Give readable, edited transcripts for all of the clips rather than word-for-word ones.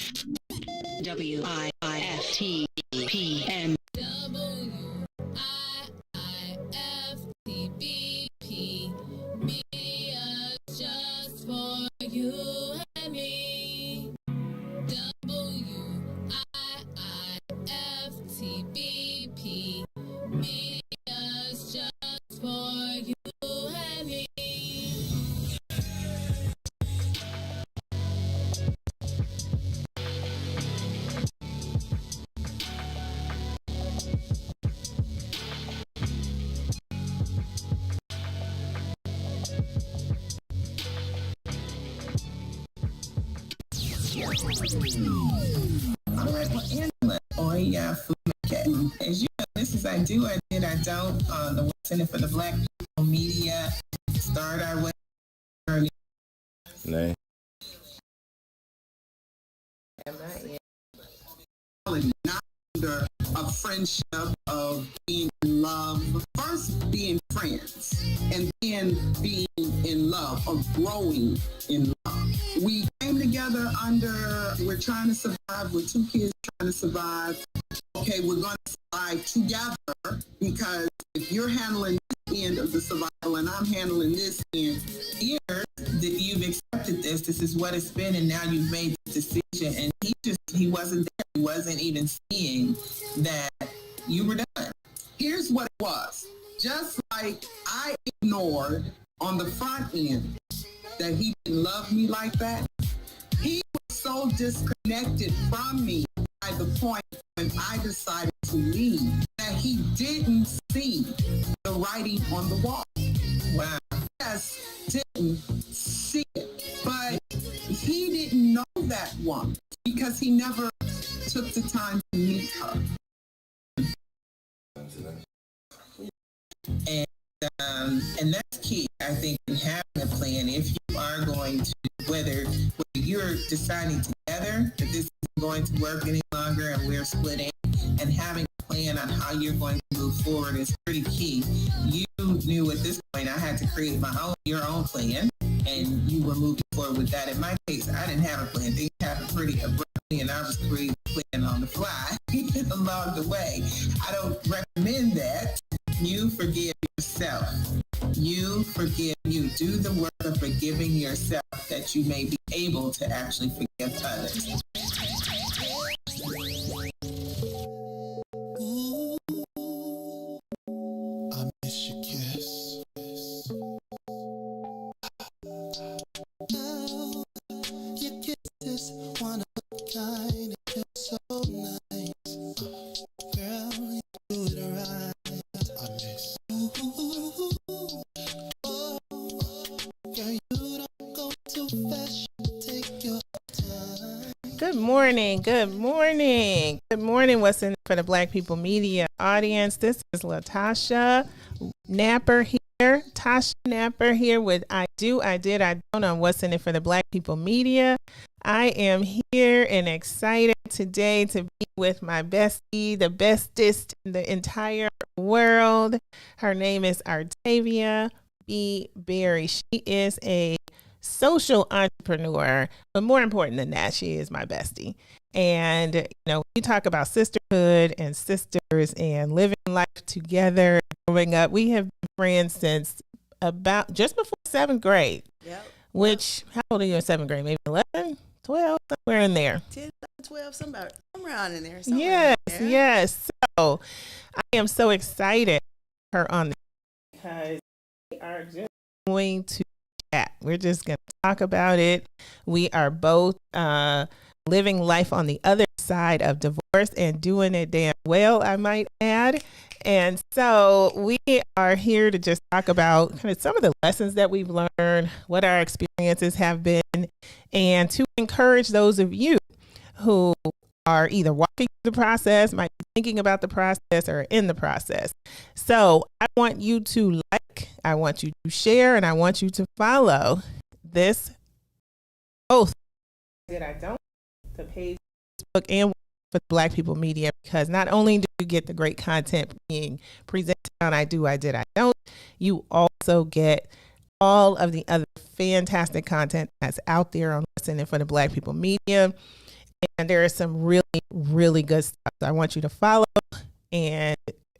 WIIFTPM. WIIFTBP. Media just for you and me. WIIFTBP. Media's just for you and me. All right, well, Angela, Food Market. As you know, this is I Do, I Did, I Don't, the Center for the Black People Media. Start our way. Nay. Not under a friendship of being in love, first being friends, and then being in love, or growing in love. We came together we're trying to survive, we're two kids trying to survive. Okay, we're going to survive together, because if you're handling this end of the survival and I'm handling this end here, that you've accepted this is what it's been, and now you've made the decision. And he wasn't there, he wasn't even seeing that you were done. Here's what it was. Just like I ignored on the front end that he didn't love me like that, he was so disconnected from me by the point when I decided to leave that he didn't see the writing on the wall. Wow. Yes, didn't see it. But he didn't know that one because he never took the time to meet her. And that's key, I think, in having a plan. If you are going to, whether you're deciding together that this isn't going to work any longer and we're splitting, and having a plan on how you're going to move forward is pretty key. You knew at this point I had to create your own plan, and you were moving forward with that. In my case, I didn't have a plan. Things happened pretty abruptly, and I was creating a plan on the fly along the way. I don't recommend that. You forgive yourself. You forgive you. Do the work of forgiving yourself that you may be able to actually forgive others. I miss your kiss. Oh, your kisses one of a kind. It feels so nice. Girl, you do it right. I miss. Oh, girl, you don't go too fast. Take your time. Good morning. Good morning. Good morning. What's in for the Black People Media audience? This is Tasha Napper here. Tasha Napper here with I Do, I Did, I Don't on What's in It for the Black People Media. I am here and excited today to be with my bestie, the bestest in the entire world. Her name is Artavia B. Berry. She is a social entrepreneur, but more important than that, she is my bestie. And, we talk about sisterhood and sisters and living life together, growing up. We have been friends since about just before 7th grade. Yep. Which, how old are you in 7th grade? Maybe 11, 12, somewhere in there. 10, 12, somewhere around in there. Yes. So I am so excited for her on this because we are just going to chat. We're just going to talk about it. We are both living life on the other side of divorce and doing it damn well, I might add. And so we are here to just talk about kind of some of the lessons that we've learned, what our experiences have been, and to encourage those of you who are either walking through the process, might be thinking about the process, or in the process. So I want you to I want you to share, and I want you to follow this both that I don't the page Facebook and for Black People Media, because not only do you get the great content being presented on I Do, I Did, I Don't, you also get all of the other fantastic content that's out there on What's in It for the Black People Media. And there is some really, really good stuff. So I want you to follow, and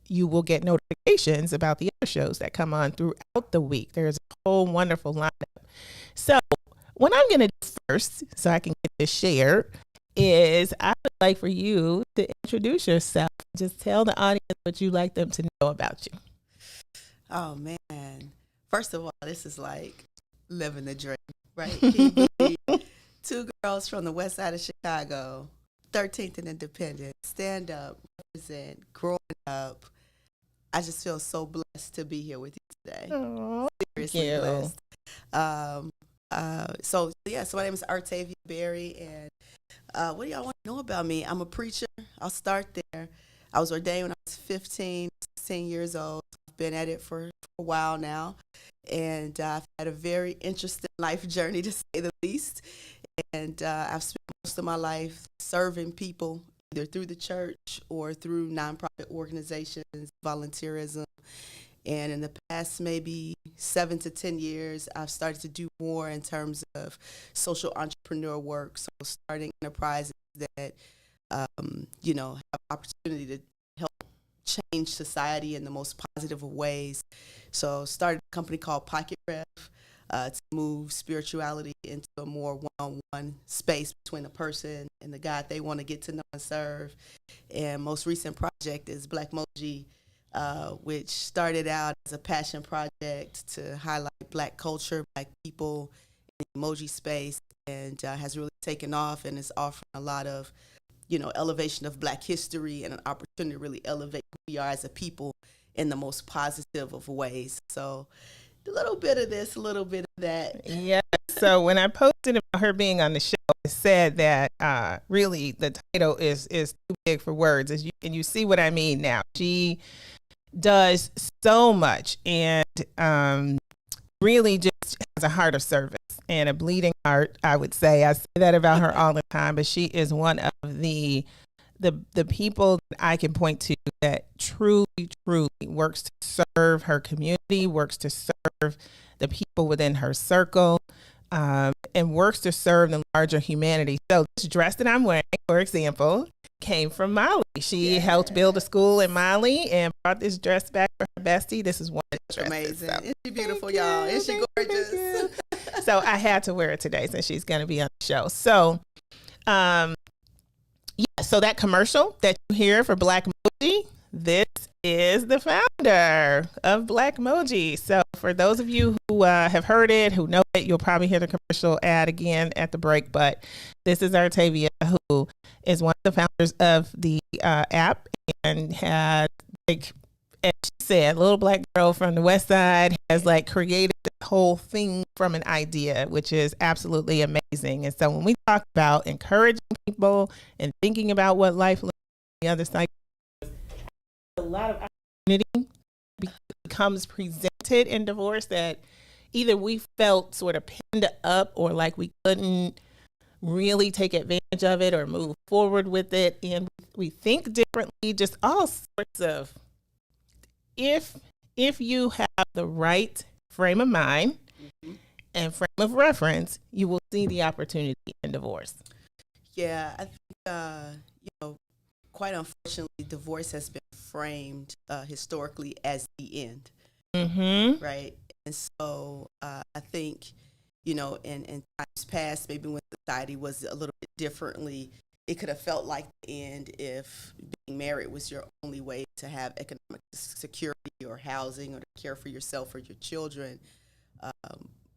you will get notifications about the other shows that come on throughout the week. There's a whole wonderful lineup. So what I'm going to do first, so I can get this shared, is I would like for you to introduce yourself. Just tell the audience what you'd like them to know about you. Oh man! First of all, this is like living the dream, right? Can you believe two girls from the west side of Chicago, 13th and Independent, stand up, represent, growing up. I just feel so blessed to be here with you today. Oh, Seriously blessed. So my name is Artavia Berry, and what do y'all want to know about me? I'm a preacher. I'll start there. I was ordained when I was 15, 16 years old. I've been at it for a while now, and I've had a very interesting life journey, to say the least. And I've spent most of my life serving people, either through the church or through nonprofit organizations, volunteerism. And in the past maybe 7 to 10 years, I've started to do more in terms of social entrepreneur work. So starting enterprises that, have opportunity to help change society in the most positive of ways. So started a company called Pocket Ref to move spirituality into a more one-on-one space between a person and the God they want to get to know and serve. And most recent project is Black Moji, which started out as a passion project to highlight Black culture, Black people in the emoji space, and has really taken off and is offering a lot of, elevation of Black history and an opportunity to really elevate who we are as a people in the most positive of ways. So a little bit of this, a little bit of that. Yeah. So when I posted about her being on the show, I said that really the title is too big for words, and you see what I mean now. She does so much, and really just has a heart of service and a bleeding heart, I would say. I say that about her all the time, but she is one of the people that I can point to that truly works to serve her community, works to serve the people within her circle, and works to serve the larger humanity. So this dress that I'm wearing, for example, came from Mali. She helped build a school in Mali and brought this dress back for her bestie. This is one of the dresses. Amazing. So. Isn't she beautiful, y'all? Isn't she gorgeous? So I had to wear it today since she's going to be on the show. So, so that commercial that you hear for Black Moji, this is the founder of Black Moji. So for those of you who have heard it, who know it, you'll probably hear the commercial ad again at the break. But this is Artavia, who is one of the founders of the app, and had, like, as she said, little Black girl from the West Side has created this whole thing from an idea, which is absolutely amazing. And so when we talk about encouraging people and thinking about what life looks like on the other side, a lot of opportunity becomes presented in divorce that either we felt sort of pinned up, or like we couldn't really take advantage of it or move forward with it. And we think differently, just all sorts of, if you have the right frame of mind and frame of reference, you will see the opportunity in divorce. Yeah, I think, quite unfortunately, divorce has been framed historically as the end, right? And so I think, in times past, maybe when society was a little bit differently, it could have felt like the end if being married was your only way to have economic security or housing or to care for yourself or your children.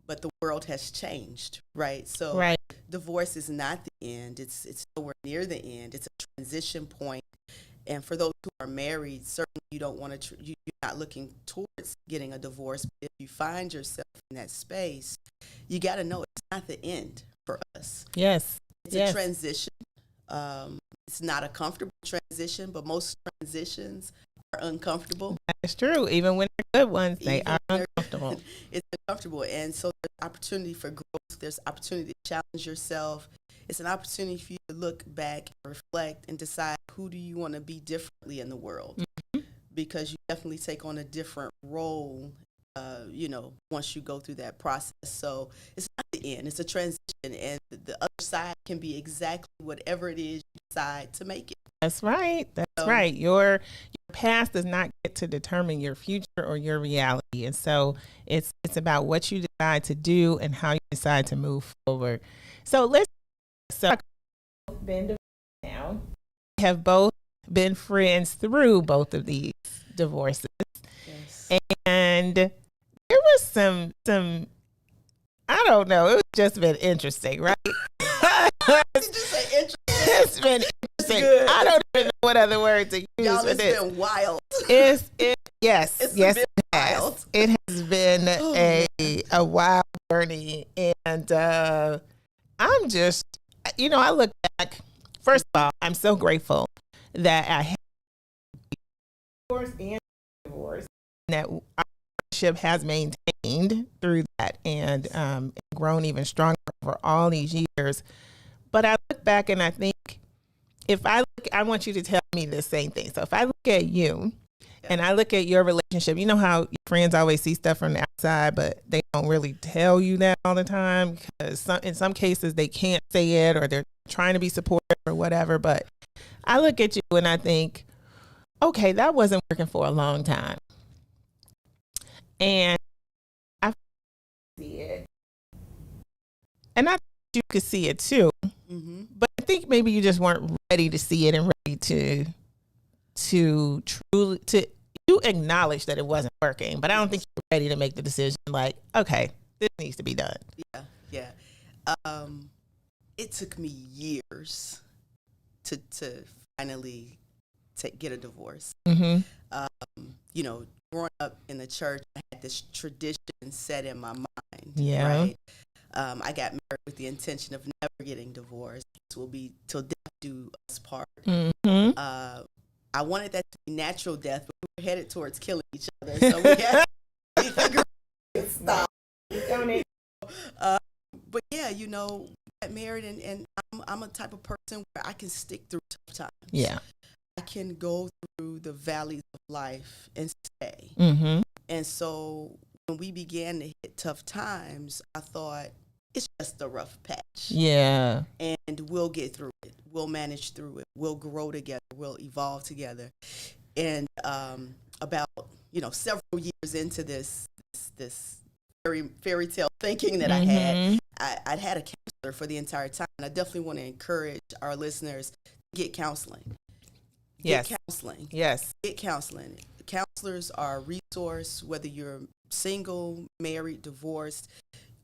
But the world has changed, right? So divorce is not the end. It's nowhere near the end. It's a transition point. And for those who are married, certainly you don't want to, you're not looking towards getting a divorce. But if you find yourself in that space, you got to know it's not the end for us. Yes. It's a transition. It's not a comfortable transition, but most transitions are uncomfortable. That's true. Even when they're good ones, they are uncomfortable. It's uncomfortable. And so there's opportunity for growth. There's opportunity to challenge yourself. It's an opportunity for you to look back and reflect and decide who do you want to be differently in the world. Because you definitely take on a different role, once you go through that process. So it's not the end. It's a transition, and the other side can be exactly whatever it is you decide to make it. That's right. That's So, right. Your past does not get to determine your future or your reality. And so it's about what you decide to do and how you decide to move forward. So been divorced now. We have both been friends through both of these divorces. yes. And there was some I don't know, it's just been interesting, right? Did you say interesting? It's been interesting. Good. I don't even know what other word to use Y'all, for it's this. been wild. Yes, It's yes, been it has. wild. It has been Oh, a wild journey, and I'm just, I look back. First of all, I'm so grateful that I had divorce and divorce, and that our relationship has maintained through that, and grown even stronger over all these years. But I look back and I think, I want you to tell me the same thing. So if I look at you and I look at your relationship, you know how your friends always see stuff from the outside, but they don't really tell you that all the time because in some cases they can't say it or they're trying to be supportive or whatever. But I look at you and I think, okay, that wasn't working for a long time. And I see it. And I think you could see it too. mm-hmm. But I think maybe you just weren't ready to see it and ready to truly you acknowledge that it wasn't working, but I don't think you're ready to make the decision like, okay, this needs to be done. Yeah. It took me years to finally get a divorce. Mm-hmm. Growing up in the church, I had this tradition set in my mind. Yeah. Right. I got married with the intention of never getting divorced. This will be till death do us part. Mm-hmm. I wanted that to be natural death, but we were headed towards killing each other. So we had to figure out stop. But yeah, we got married, and I'm a type of person where I can stick through tough times. Yeah. I can go through the valleys of life and stay. Mm-hmm. And so when we began to hit tough times, I thought, it's just a rough patch. Yeah. And we'll get through it. We'll manage through it. We'll grow together. We'll evolve together. And about, several years into this fairy tale thinking that I had, I'd had a counselor for the entire time. And I definitely want to encourage our listeners to get counseling. Yes. Get counseling. Yes. Get counseling. Counselors are a resource, whether you're single, married, divorced.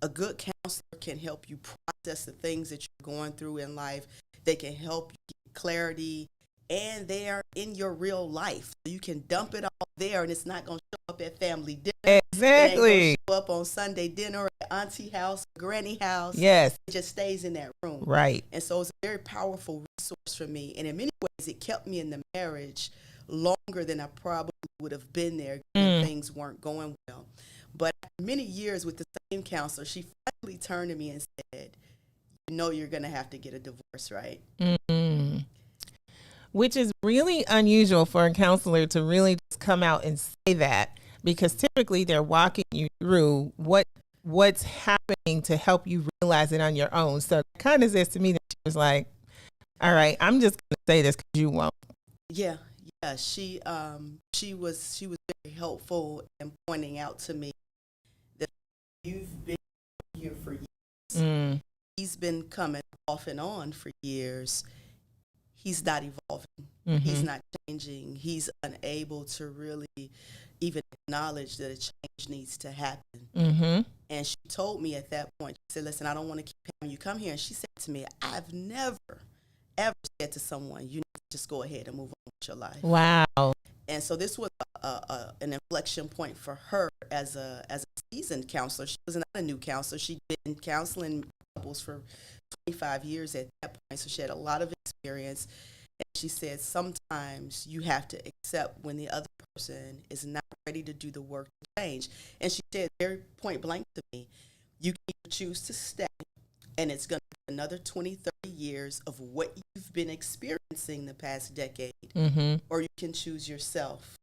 A good counselor can help you process the things that you're going through in life. They can help you get clarity, and they are in your real life. So you can dump it all there, and it's not going to show up at family dinner. Exactly. It ain't gonna show up on Sunday dinner at auntie house, granny house. Yes. It just stays in that room. Right. And so it's a very powerful resource for me. And in many ways, it kept me in the marriage longer than I probably would have been there if things weren't going well. But after many years with the same counselor, she finally turned to me and said, you're going to have to get a divorce, right? Mm-hmm. Which is really unusual for a counselor to really just come out and say that, because typically they're walking you through what's happening to help you realize it on your own. So it kind of says to me that she was like, all right, I'm just going to say this because you won't. Yeah. She was very helpful in pointing out to me that you've been here for years. He's been coming off and on for years. He's not evolving. Mm-hmm. He's not changing. He's unable to really even acknowledge that a change needs to happen. Mm-hmm. And she told me at that point, she said, listen, I don't want to keep having you come here. And she said to me, I've never, ever said to someone, you need to just go ahead and move on with your life. Wow. And so this was an inflection point for her as a seasoned counselor. She was not a new counselor. She'd been counseling couples for 25 years at that point, so she had a lot of experience. And she said sometimes you have to accept when the other person is not ready to do the work to change. And she said very point blank to me, you can choose to stay, and it's going to be another 20, 30 years of what you've been experiencing the past decade, or you can choose yourself.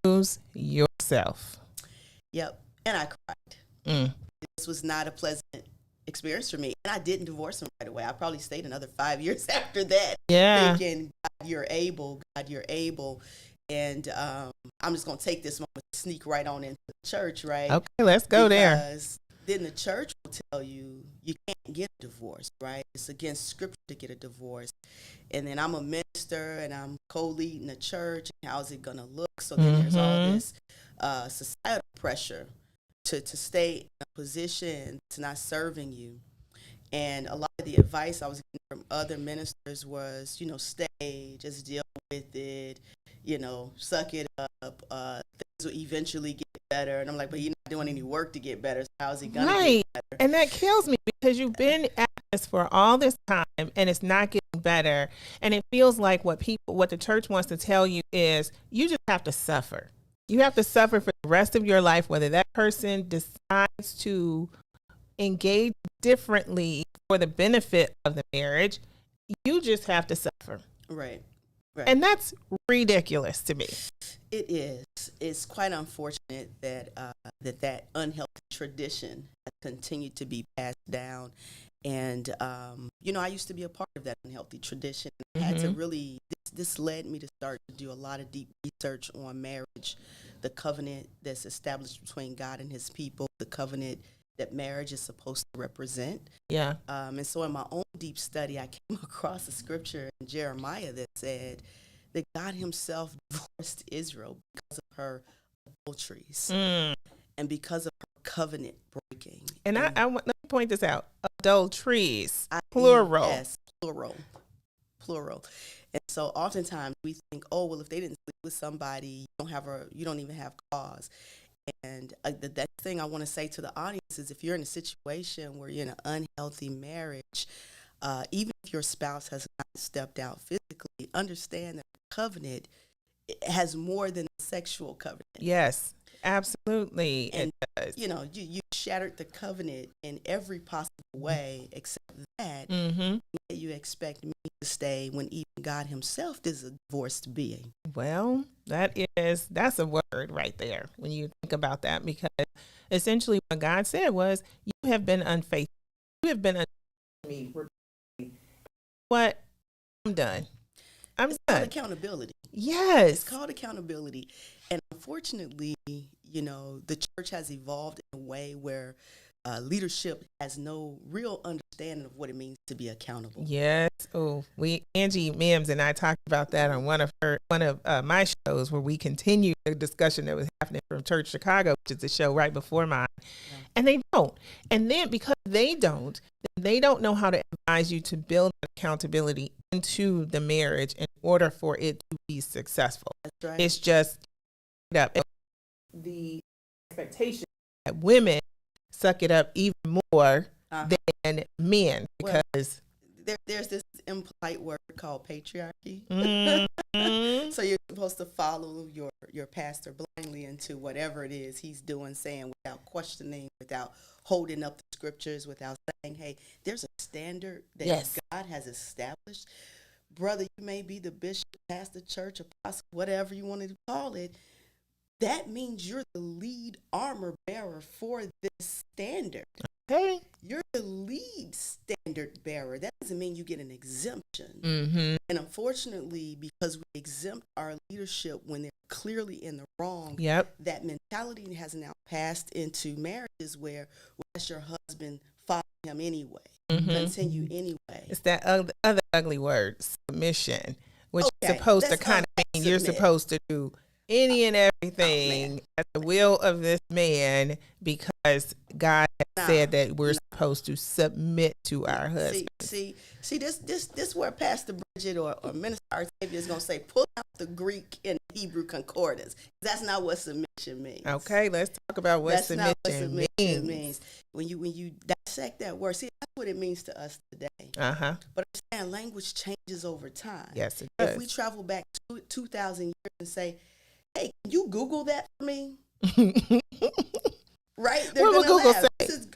Choose yourself. Yep. And I cried. This this was not a pleasant experience for me. And I didn't divorce him right away. I probably stayed another 5 years after that. Yeah. Thinking, God, you're able. God, you're able. And I'm just going to take this moment to sneak right on into the church, right? Okay, let's go there. Because then the church will tell you can't get a divorce, right? It's against scripture to get a divorce. And then I'm a minister and I'm co-leading the church. And how's it going to look? So then there's all this societal pressure to stay in a position that's not serving you. And a lot of the advice I was getting from other ministers was, stay, just deal with it, suck it up. Things will eventually get better. And I'm like, but you're not doing any work to get better. So how's it going to get better? And that kills me because you've been at this for all this time and it's not getting better. And it feels like what the church wants to tell you is you just have to suffer. You have to suffer for the rest of your life, whether that person decides to engage differently for the benefit of the marriage. You just have to suffer. Right. And that's ridiculous to me. It is. It's quite unfortunate that that unhealthy tradition has continued to be passed down. And, I used to be a part of that unhealthy tradition. I had to really, this led me to start to do a lot of deep research on marriage, the covenant that's established between God and his people, the covenant that marriage is supposed to represent. Yeah. And so in my own deep study, I came across a scripture in Jeremiah that said that God himself divorced Israel because of her adulteries and because of her covenant breaking. And I let me point this out. Adulteries, plural. Yes, plural. And so oftentimes we think, oh, well, if they didn't sleep with somebody, you don't even have cause. And the thing I want to say to the audience is if you're in a situation where you're in an unhealthy marriage, even if your spouse has not stepped out physically, understand that the covenant has more than a sexual covenant. Yes, absolutely. And, it does. You shattered the covenant in every possible way except that. You expect me to stay when even God himself is a divorced being. Well, that's a word right there when you think about that, because essentially what God said was, you have been unfaithful. You have been unfaithful to me. What? I'm done. It's called accountability. Yes. It's called accountability. And unfortunately, the church has evolved in a way where leadership has no real understanding of what it means to be accountable. Yes. Oh, Angie Mims and I talked about that on one of my shows, where we continued the discussion that was happening from Church Chicago, which is the show right before mine. Yeah. And they don't. And then because they don't know how to advise you to build accountability into the marriage in order for it to be successful. That's right. It's just up. The expectation that women suck it up even more than men, because there's this impolite word called patriarchy. Mm-hmm. So you're supposed to follow your pastor blindly into whatever it is he's doing, saying, without questioning, without holding up the scriptures, without saying, hey, there's a standard that God has established. Brother, you may be the bishop, pastor, church, apostle, whatever you want to call it. That means you're the lead armor bearer for this standard. Okay. You're the lead standard bearer. That doesn't mean you get an exemption. Mm-hmm. And unfortunately, because we exempt our leadership when they're clearly in the wrong, that mentality has now passed into marriages where let your husband follow him anyway, continue anyway. It's that other ugly word, submission, which is supposed to kind of mean you're supposed to do any and everything at the will of this man, because God has said that we're supposed to submit to our husband. See, this where Pastor Bridget or Minister Artavia is going to say, pull out the Greek and Hebrew concordance. That's not what submission means. Okay, let's talk about what submission means. When you dissect that word, see, that's what it means to us today. But understand, language changes over time. Yes, it does. If we travel back 2,000 years and say, hey, can you Google that for me? Right? They're what would Google say? It's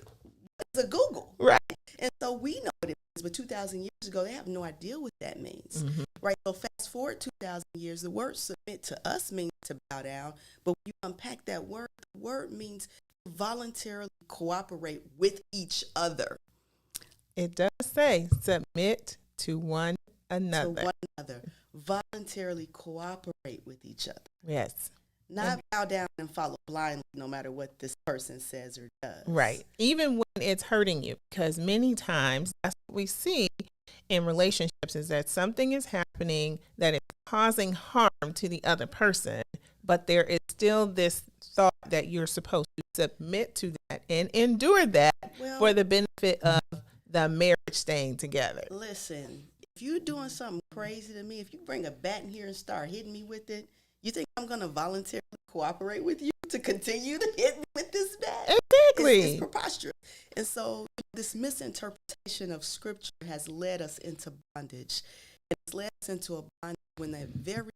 a Google. Right. And so we know what it means, but 2,000 years ago, they have no idea what that means. Right? So fast forward 2,000 years, the word submit to us means to bow down, but when you unpack that word, the word means voluntarily cooperate with each other. It does say submit to one another. To one another. Voluntarily cooperate with each other. Yes. Not bow down and follow blindly no matter what this person says or does. Right. Even when it's hurting you, because many times that's what we see in relationships is that something is happening that is causing harm to the other person, but there is still this thought that you're supposed to submit to that and endure that for the benefit of the marriage staying together. Listen, if you're doing something crazy to me, if you bring a bat in here and start hitting me with it, you think I'm going to voluntarily cooperate with you to continue to hit me with this bat? Exactly. It's preposterous. And so this misinterpretation of scripture has led us into bondage. It's led us into a bondage when the very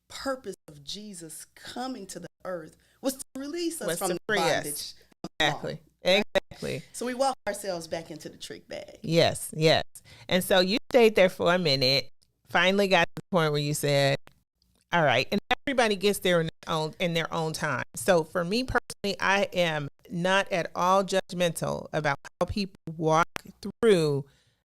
purpose of Jesus coming to the earth was to release us from the bondage. Exactly. Exactly. So we walk ourselves back into the trick bag. Yes, yes. And so you stayed there for a minute, finally got to the point where you said, all right, and everybody gets there in their own time. So for me personally, I am not at all judgmental about how people walk through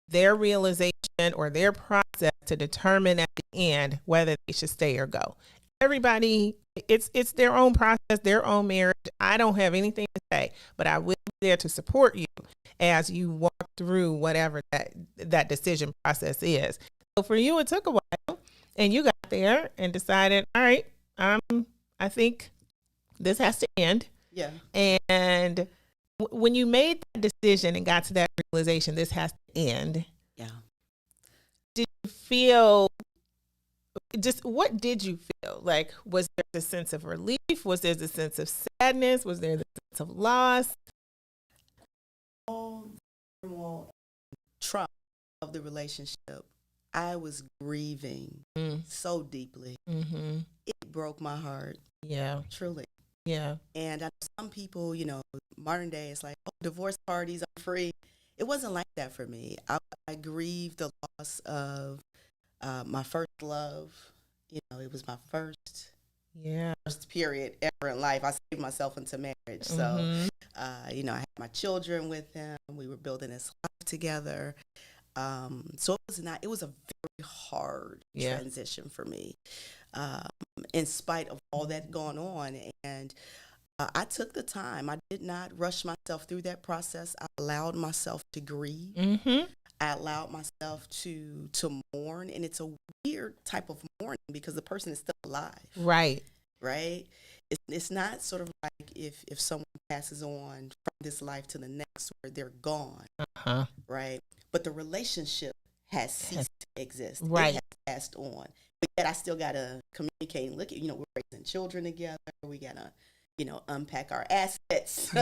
their realization or their process to determine at the end whether they should stay or go. Everybody, it's their own process, their own marriage. I don't have anything to say, but I will be there to support you as you walk through whatever that decision process is. So for you, it took a while, and you got there and decided, all right, I think this has to end. Yeah. And when you made that decision and got to that realization, this has to end. Yeah. Did you feel? What did you feel? Like, was there a sense of relief? Was there a sense of sadness? Was there the sense of loss? All the trauma of the relationship, I was grieving so deeply. Mm-hmm. It broke my heart. Yeah. Truly. Yeah. And I know some people, modern day, it's like, oh, divorce parties are free. It wasn't like that for me. I grieved the loss of my first love. It was my first period ever in life. I saved myself into marriage. Mm-hmm. So, I had my children with him. We were building this life together. So it was a very hard transition for me, in spite of all that going on. And I took the time. I did not rush myself through that process. I allowed myself to grieve. Mm-hmm. I allowed myself to mourn, and it's a weird type of mourning because the person is still alive. Right. It's not sort of like if someone passes on from this life to the next where they're gone. Uh-huh. Right. But the relationship has ceased to exist. Right. It has passed on. But yet I still got to communicate and look at, we're raising children together. We got to, unpack our assets,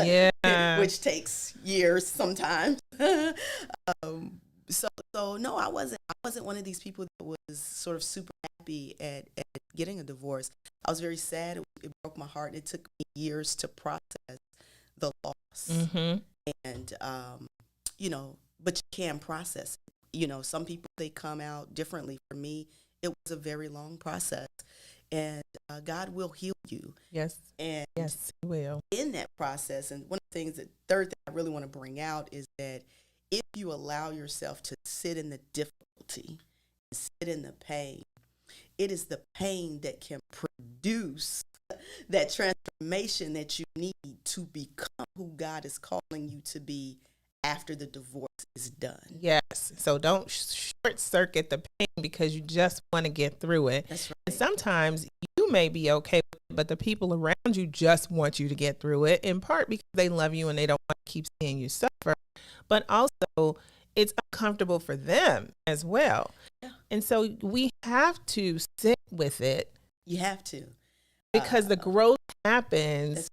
which takes years sometimes. So no, I wasn't one of these people that was sort of super happy at getting a divorce. I was very sad. It broke my heart. It took me years to process the loss. Mm-hmm. And, but you can process it. Some people, they come out differently. For me, it was a very long process. And God will heal you. Yes. And yes, He will. In that process, and one of the things, the third thing I really want to bring out is that if you allow yourself to sit in the difficulty, sit in the pain, it is the pain that can produce that transformation that you need to become who God is calling you to be after the divorce is done. Yes. So don't short circuit the pain because you just want to get through it. That's right. And sometimes you may be okay with it, but the people around you just want you to get through it, in part because they love you and they don't want to keep seeing you suffer. But also, it's uncomfortable for them as well. Yeah. And so we have to sit with it. You have to. Because the growth happens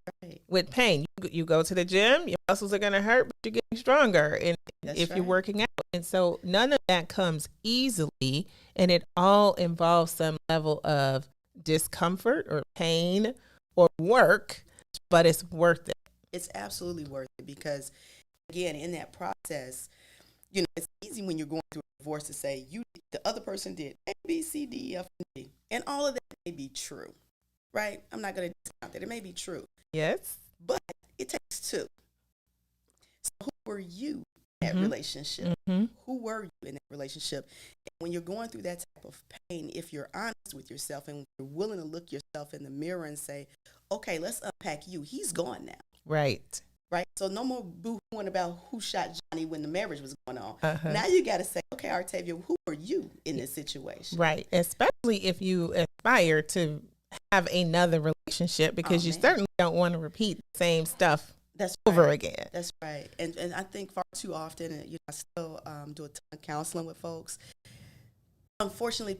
with pain. You go to the gym, your muscles are going to hurt, but you're getting stronger and if you're working out. And so none of that comes easily, and it all involves some level of discomfort or pain or work, but it's worth it. It's absolutely worth it because, again, in that process, it's easy when you're going through a divorce to say the other person did A, B, C, D, E, F, and G. And all of that may be true, right? I'm not going to discount that. It may be true. Yes. But it takes 2. So who were you in that relationship? Who were you in that relationship? And when you're going through that type of pain, if you're honest with yourself and you're willing to look yourself in the mirror and say, okay, let's unpack you. He's gone now. Right. Right. So no more boo-hooing about who shot Johnny when the marriage was going on. Uh-huh. Now you got to say, okay, Octavia, who are you in this situation? Right. Especially if you aspire to have another relationship, because you certainly don't want to repeat the same stuff over again. That's right. And I think far too often, you know, I still do a ton of counseling with folks. Unfortunately,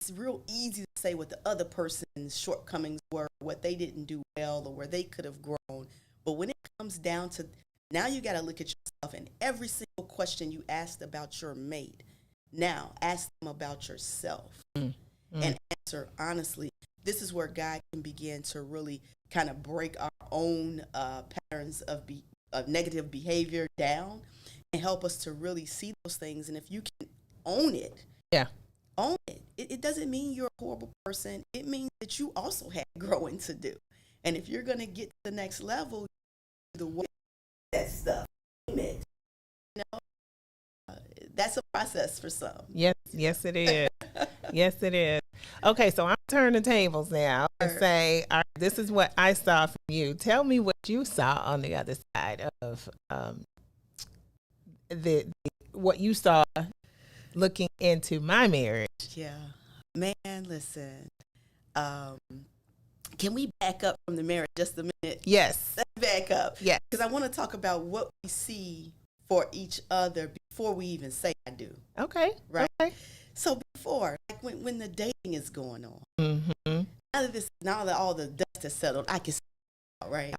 it's real easy to say what the other person's shortcomings were, what they didn't do well, or where they could have grown. But when it comes down to, now you got to look at yourself, and every single question you asked about your mate, now ask them about yourself and answer honestly. This is where God can begin to really kind of break our own patterns of negative behavior down and help us to really see those things. And if you can own it, own it. It doesn't mean you're a horrible person. It means that you also had growing to do. And if you're going to get to the next level, the way that stuff, you know, that's a process for some. Yes, it is. Yes, it is. Okay, so I'm turning the tables now and say, all right, this is what I saw from you. Tell me what you saw on the other side of what you saw looking into my marriage. Yeah, man, listen. Can we back up from the marriage just a minute? Yes. Let's back up. Yeah. Because I want to talk about what we see for each other before we even say I do. Okay. Right. Okay. So before, like when the dating is going on, Mm-hmm. now that all the dust has settled, I can see it, right?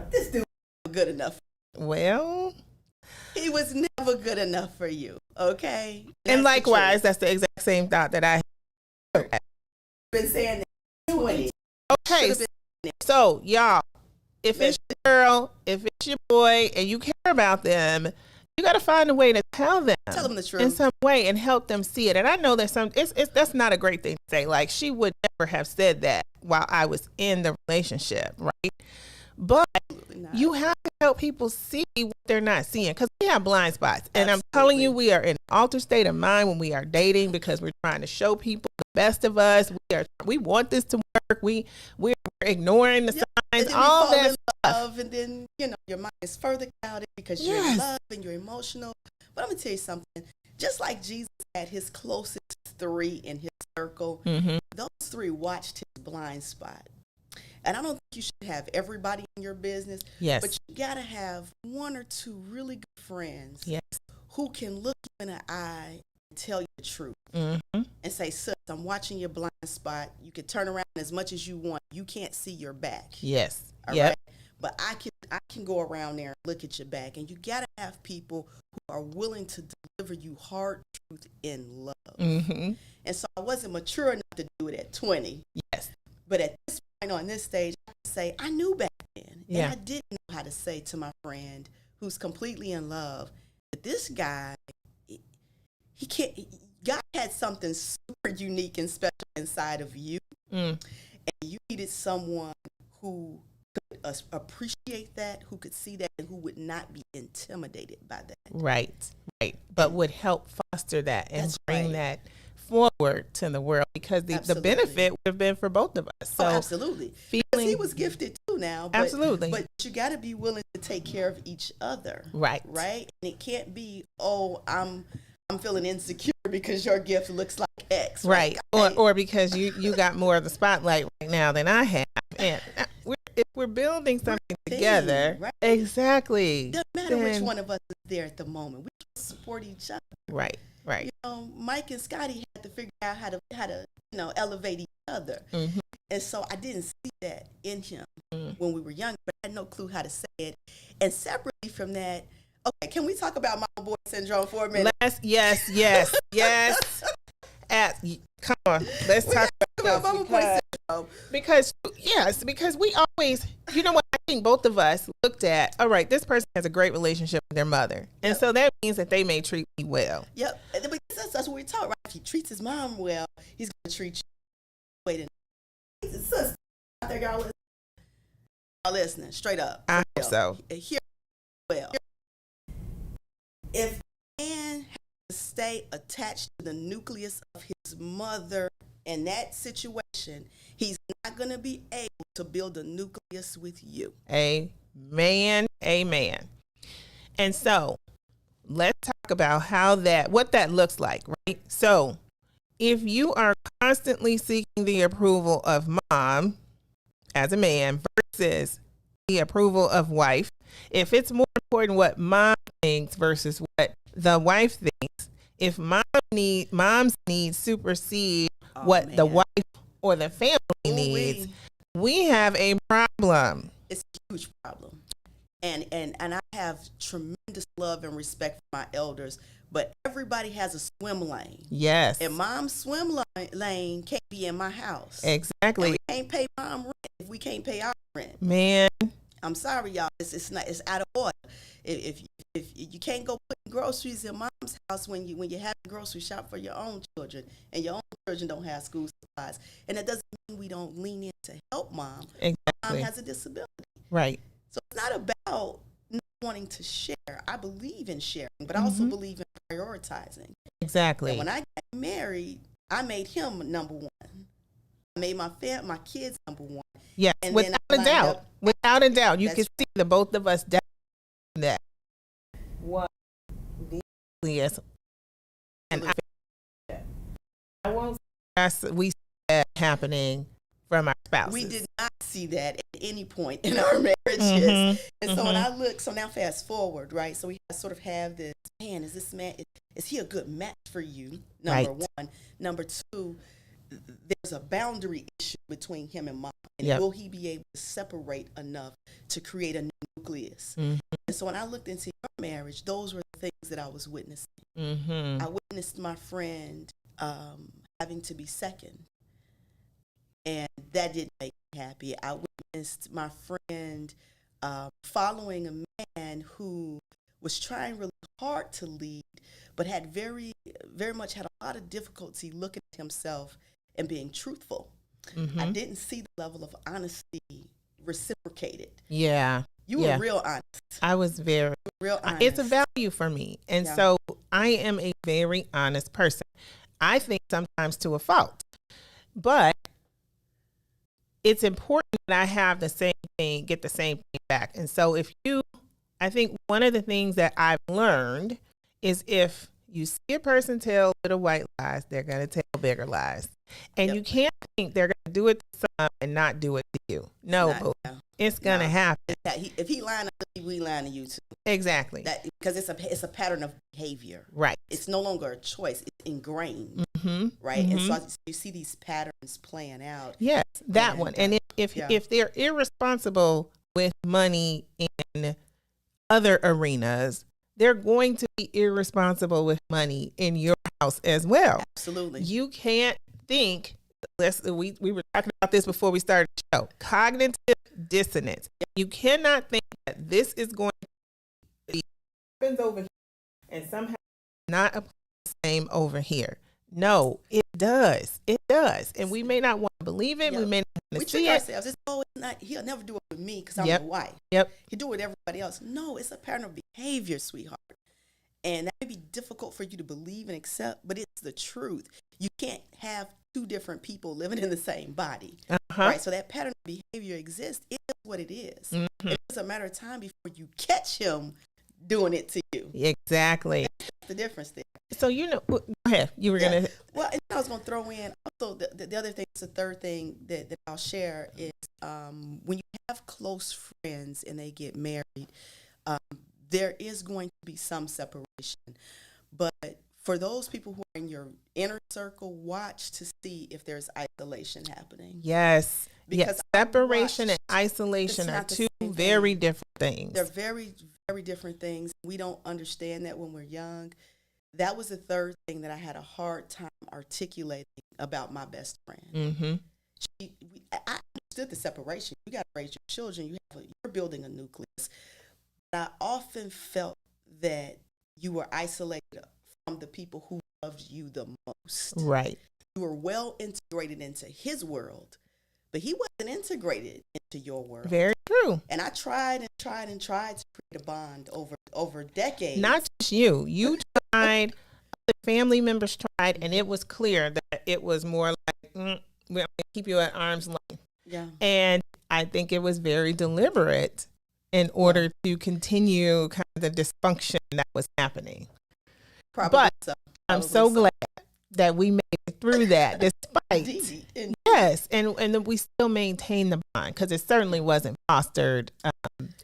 This dude was good enough. Well, He was never good enough for you, okay? and likewise, that's the exact same thought that I had. Been saying that 20. Okay, so y'all, if it's your girl, if it's your boy, and you care about them, you got to find a way to tell them the truth in some way and help them see it. And I know that that's not a great thing to say. Like, she would never have said that while I was in the relationship, right? But you have to help people see what they're not seeing, because we have blind spots. And I'm telling you, we are in an altered state of mind when we are dating, because we're trying to show people the best of us. We want this to work. We're ignoring the signs, all that stuff. And then, you know, your mind is further clouded because you're in love and you're emotional. But I'm going to tell you something. Just like Jesus had his closest 3 in his circle, those 3 watched his blind spot. And I don't think you should have everybody in your business. Yes. But you got to have 1 or 2 really good friends. Yes. Who can look you in the eye and tell you the truth. And say, sis, I'm watching your blind spot. You can turn around as much as you want. You can't see your back. Yes. All right? But I can go around there and look at your back. And you got to have people who are willing to deliver you hard truth in love. And so I wasn't mature enough to do it at 20. Yes. But at this point on this stage, I can say I knew back then. And I didn't know how to say to my friend who's completely in love that this guy, he can't. God had something super unique and special inside of you. And you needed someone who could appreciate that, who could see that, and who would not be intimidated by that. Right. But would help foster that and bring that forward to the world, because the benefit would have been for both of us. So absolutely. Because he was gifted too now. But, absolutely. But you got to be willing to take care of each other. Right. And it can't be, I'm feeling insecure because your gift looks like X. Right. Or because you got more of the spotlight right now than I have. And if we're building something together, exactly. Doesn't matter which one of us is there at the moment. We can support each other. Right. You know, Mike and Scotty had to figure out how to elevate each other. And so I didn't see that in him when we were young, but I had no clue how to say it. And separately from that, okay, can we talk about mama boy syndrome for a minute? Yes. Come on, let's talk about mama boy syndrome. Because we always, you know what, I think both of us looked at, all right, this person has a great relationship with their mother. And so that means that they may treat me well. Yep. Because that's what we're taught, right? If he treats his mom well, he's going to treat you. Wait a minute. His sister out there, y'all. Y'all listening? Straight up. I hope so. Here, well, if a man has to stay attached to the nucleus of his mother in that situation, he's not going to be able to build a nucleus with you. Amen. Amen. And so let's talk about what that looks like, right? So if you are constantly seeking the approval of mom as a man versus the approval of wife, if it's more important what mom thinks versus what the wife thinks, if mom's needs supersede what the wife or the family needs, we have a problem. It's a huge problem. And I have tremendous love and respect for my elders, but everybody has a swim lane. Yes. And mom's swim lane can't be in my house. Exactly. And we can't pay mom rent if we can't pay our rent. Man, I'm sorry, y'all. It's out of order. If you can't go put groceries in mom's house when you have a grocery shop for your own children, and your own children don't have school supplies, and that doesn't mean we don't lean in to help mom. exactly. Mom has a disability. Right. So it's not about not wanting to share. I believe in sharing, but I also believe in prioritizing. Exactly. And when I got married, I made him number one. I made my kids number one. Yes, And without then a I doubt. lined up- Without a doubt. You That's can see the both of us down that. What yes. And I won't say we see that happening from our spouses. We did not see that at any point in our marriages. And so when I look, so now fast forward, right? So we sort of have this, man, is this man, is he a good match for you? Number one. Number two, there's a boundary issue between him and mom. And will he be able to separate enough to create a nucleus? And so when I looked into your marriage, those were the things that I was witnessing. I witnessed my friend having to be second. And that didn't make me happy. I witnessed my friend following a man who was trying really hard to lead, but had very, very much had a lot of difficulty looking at himself and being truthful. I didn't see the level of honesty reciprocated. Yeah. You were real honest. I was very Real honest. It's a value for me. And so I am a very honest person. I think sometimes to a fault. But it's important that I have the same thing, get the same thing back. And so I think one of the things that I've learned is if you see a person tell little white lies, they're going to tell bigger lies. And you can't think they're going to do it to some and not do it to you. No, boo. It's going to happen. If he lying to me, we lying to you too. Exactly. Because it's a pattern of behavior. Right. It's no longer a choice. It's ingrained. Right. And so you see these patterns playing out. Yes, that one. And if they're irresponsible with money in other arenas, they're going to be irresponsible with money in your house as well. Absolutely. You can't think, we were talking about this before we started the show, cognitive dissonance. You cannot think that this is going to be happens over here and somehow not apply the same over here. No, it does. It does. And we may not want to believe it. We may not want to see trick it. ourselves. It's always not, he'll never do it with me because I'm the wife. Yep. He'll do it with everybody else. No, it's a pattern of behavior, sweetheart. And that may be difficult for you to believe and accept, but it's the truth. You can't have two different people living in the same body. Right? So that pattern of behavior exists. It is what it is. It's a matter of time before you catch him doing it to you. Exactly. That's the difference there. So, go ahead. You were going to. Well, and I was going to throw in also the other thing, the third thing that I'll share is when you have close friends and they get married, there is going to be some separation. But for those people who are in your inner circle, watch to see if there's isolation happening. Yes. Because separation and isolation are two very different things. They're very, very different things. We don't understand that when we're young. That was the third thing that I had a hard time articulating about my best friend. I understood the separation. You got to raise your children. You're building a nucleus. But I often felt that you were isolated from the people who loved you the most. Right. You were well integrated into his world, but he wasn't integrated into your world. Very true. true. And I tried and tried and tried to create a bond over decades. Not just you. You tried, the family members tried, and it was clear that it was more like, we're going to keep you at arm's length. Yeah. And I think it was very deliberate in order to continue kind of the dysfunction that was happening. Probably But so. I'm Probably so glad that we made it through that despite. Indeed. Yes, and then we still maintain the bond because it certainly wasn't fostered.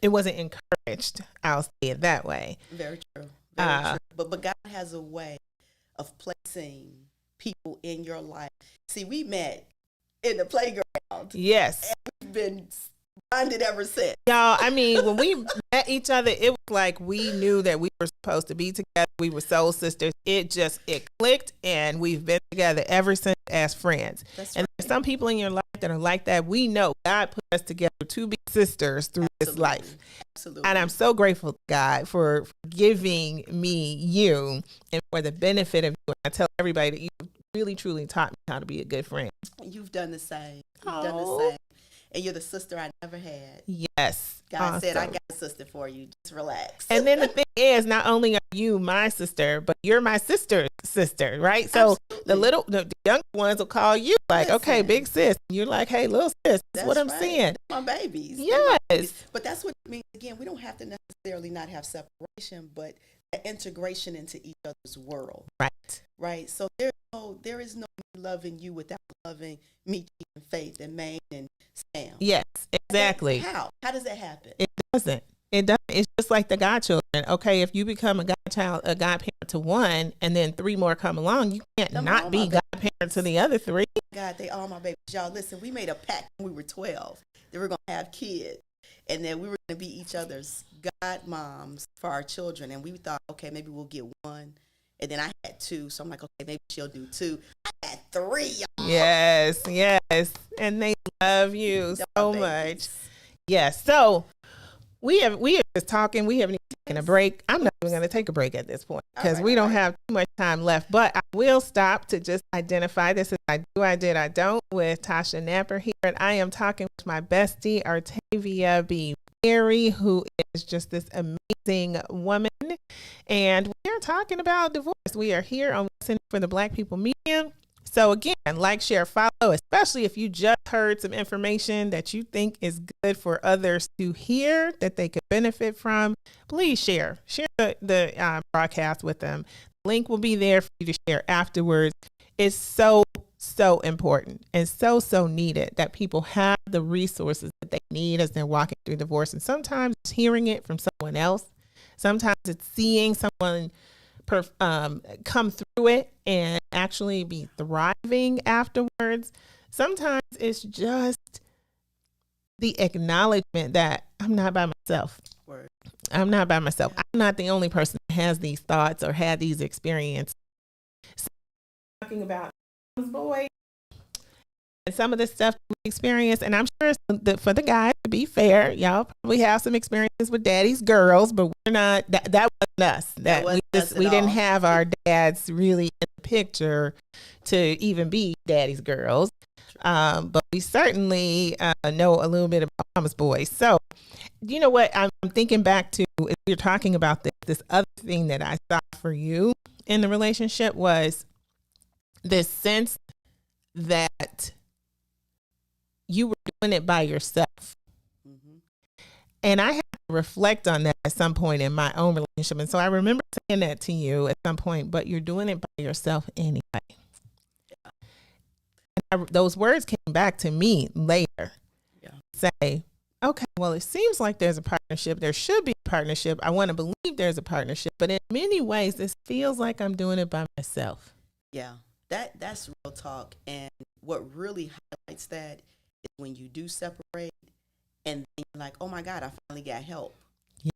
It wasn't encouraged. I'll say it that way. Very true. Very true. But God has a way of placing people in your life. See, we met in the playground. Yes. And we've been bonded ever since. Y'all, I mean, when we met each other, it was like we knew that we were supposed to be together. We were soul sisters. It clicked, and we've been together ever since as friends. That's and right. there's some people in your life that are like that. We know God put us together to be sisters through this life. Absolutely. And I'm so grateful to God for giving me you and for the benefit of you. And I tell everybody that you really, truly taught me how to be a good friend. You've done the same. You've Oh. done the same. And you're the sister I never had. Yes. God said, I Awesome. got a sister for you. Just relax. And then the thing is, not only are you my sister, but you're my sister's sister, right? So the young ones will call you like, okay, Listen. big sis. You're like, hey, little sis. That's what I'm right. saying. My babies. They're Yes. my babies. But that's what it means. Again, we don't have to necessarily not have separation, but the integration into each other's world. Right. Right. So there is no me loving you without loving me and Faith and Maine and Sam. Yes, exactly. How? How does that happen? It doesn't. It doesn't. It's just like the godchildren. Okay, if you become a godparent to one, and then three more come along, you can't Them not all be my godparent to the other three. God, they all my babies. Y'all, listen, we made a pact when we were 12 that we were going to have kids and that we were going to be each other's godmoms for our children. And we thought, okay, maybe we'll get one. And then I had two. So I'm like, okay, maybe she'll do two. I had three, y'all. Yes, yes. And they love you Them so my much. babies. Yes. So we are just talking. We haven't even taken a break. I'm not even going to take a break at this point because we don't have too much time left. But I will stop to just identify this as I do, I did, I don't with Tasha Napper here. And I am talking with my bestie, Artavia B. Berry, who is just this amazing woman. And we are talking about divorce. We are here on Listen for the Black People Media. So again, like, share, follow, especially if you just heard some information that you think is good for others to hear, that they could benefit from. Please share the broadcast with them. Link will be there for you to share afterwards. It's so important and so needed that people have the resources that they need as they're walking through divorce. And sometimes it's hearing it from someone else. Sometimes it's seeing someone come through it and actually be thriving afterwards. Sometimes it's just the acknowledgement that I'm not by myself. Word. I'm not by myself. I'm not the only person that has these thoughts or had these experiences. So, talking about boy and some of the stuff we experienced, and I'm sure for the guys, to be fair, y'all probably have some experiences with daddy's girls, but we're not. That wasn't us. We didn't have our dads really in the picture to even be daddy's girls. But we certainly know a little bit about mama's boys. So, you know what? I'm thinking back to, if you're talking about this other thing that I saw for you in the relationship was this sense that you were doing it by yourself. Mm-hmm. And I had to reflect on that at some point in my own relationship. And so I remember saying that to you at some point, but you're doing it by yourself anyway. And those words came back to me later. Yeah. Say, okay, well, it seems like there's a partnership. There should be a partnership. I want to believe there's a partnership. But in many ways, this feels like I'm doing it by myself. Yeah. That's real talk. And what really highlights that is when you do separate and then you're like, oh my God, I finally got help.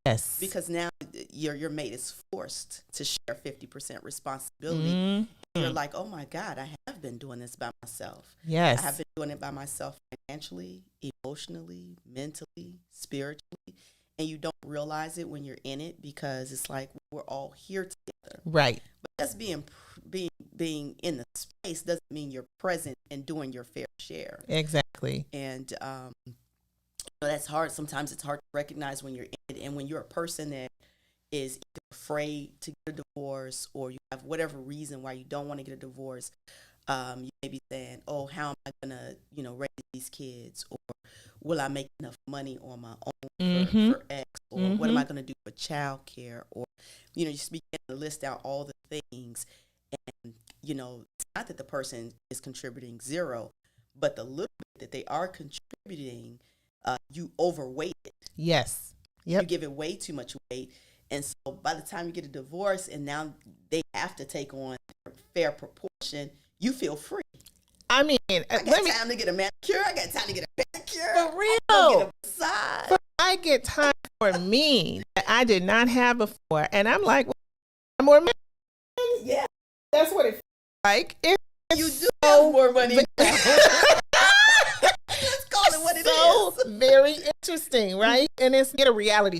Yes. Because now your mate is forced to share 50% responsibility. Mm-hmm. You're like, oh my God, I have been doing this by myself. Yes. I have been doing it by myself financially, emotionally, mentally, spiritually. And you don't realize it when you're in it because it's like we're all here together. Right. But that's being in the space doesn't mean you're present and doing your fair share. Exactly. And that's hard. Sometimes it's hard to recognize when you're in it, and when you're a person that is either afraid to get a divorce, or you have whatever reason why you don't want to get a divorce. You may be saying, "Oh, how am I gonna, raise these kids, or will I make enough money on my own for X, or what am I gonna do for childcare?" Or, you just begin to list out all the things, and it's not that the person is contributing zero, but the little bit that they are contributing, you overweight it. Yes. Yep. You give it way too much weight. And so by the time you get a divorce and now they have to take on a fair proportion, you feel free. I mean, I got time to get a manicure. I got time to get a pedicure. For real. I get a massage. I get time for me that I did not have before. And I'm like, well, more money. Yeah. That's what it feels like. You do have more money now. Let's call it what it is. So very interesting, right? And it's get a reality